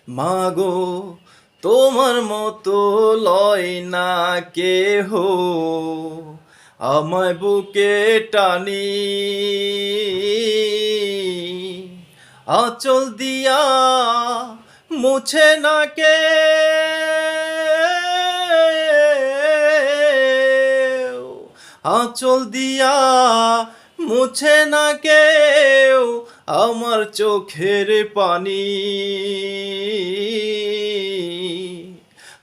মাগো তোমার মতো লয় না কেহ আমায় বুকে টানি আঁচল দিয়া মুছে না কে আঁচল দিয়া মুছে না কেউ আমার চোখের পানি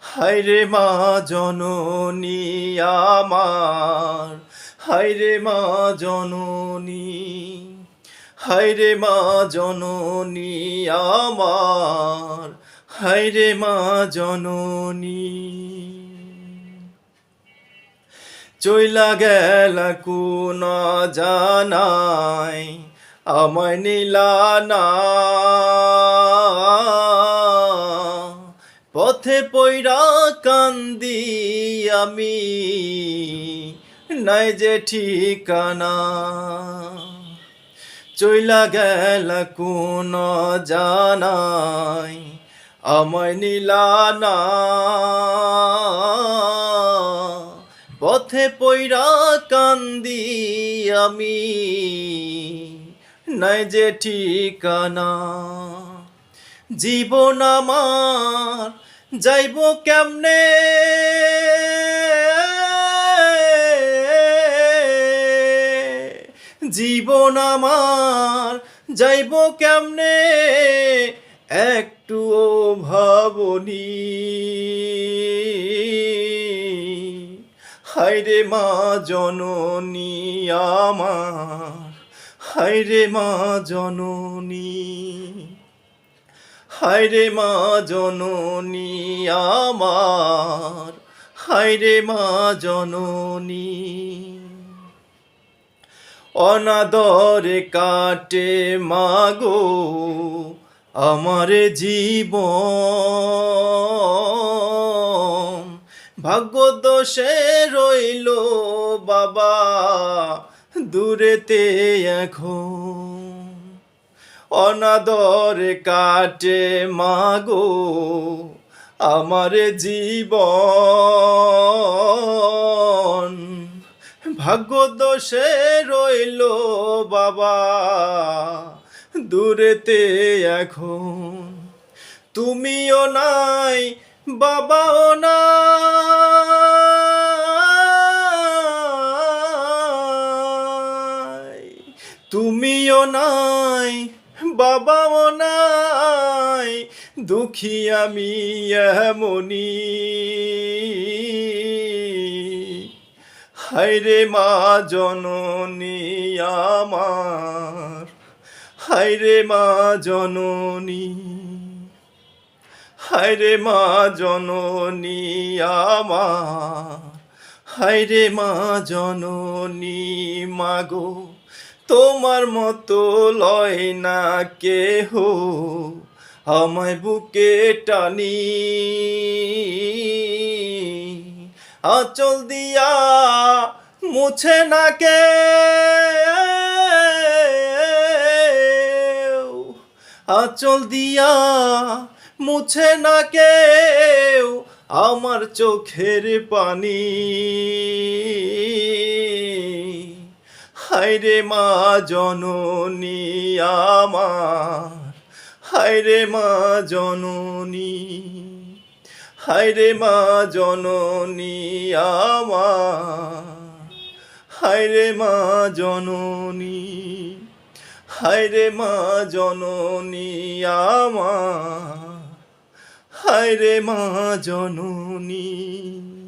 হায়রে মা জননী আমার হায়রে মা জননী হায়রে মা জননী আমার হায়রে মা জননী চইলা গেল কোন জানাই আমায় নিলা না পথে পইরা কান্দি আমি নাই যে ঠিকানা চইলা গেল কোন জানাই আমায় নিলা না পথে পইরা কান্দি আমি নাই যে ঠিকানা জীবন আমার যাইব কেমনে জীবন আমার যাইব কেমনে একটুও ভাবনি হায়রে মা জননী আমার হায়রে মা জননী হায়রে মা জননী আমার হায়রে মা জননী অনাদরে কাটে মাগো আমার জীবন ভাগ্য দোষে রইল বাবা দূরেতে এখন অনাদরে কাটে মাগো আমার জীবন ভাগ্য দোষে রইল বাবা দূরেতে এখন তুমিও নাই বাবাও নাই তুমিও নাই বাবাও নাই দুঃখী আমি এমনি হায়রে মা জননী আমার হায়রে মা জননী হায়রে মা জননী আমার হায়রে মা জননী মাগো তোমার মতো লয় না কেহ আমায় বুকে টানি আঁচল দিয়া মুছে না কে আঁচল দিয়া মুছে না কেউ আমার চোখের পানি হায়রে মা জননী আমার হায়রে মা জননী হায়রে মা জননী আমার হায়রে মা জননী হায়রে মা জননী আমার হায়রে মা জননী।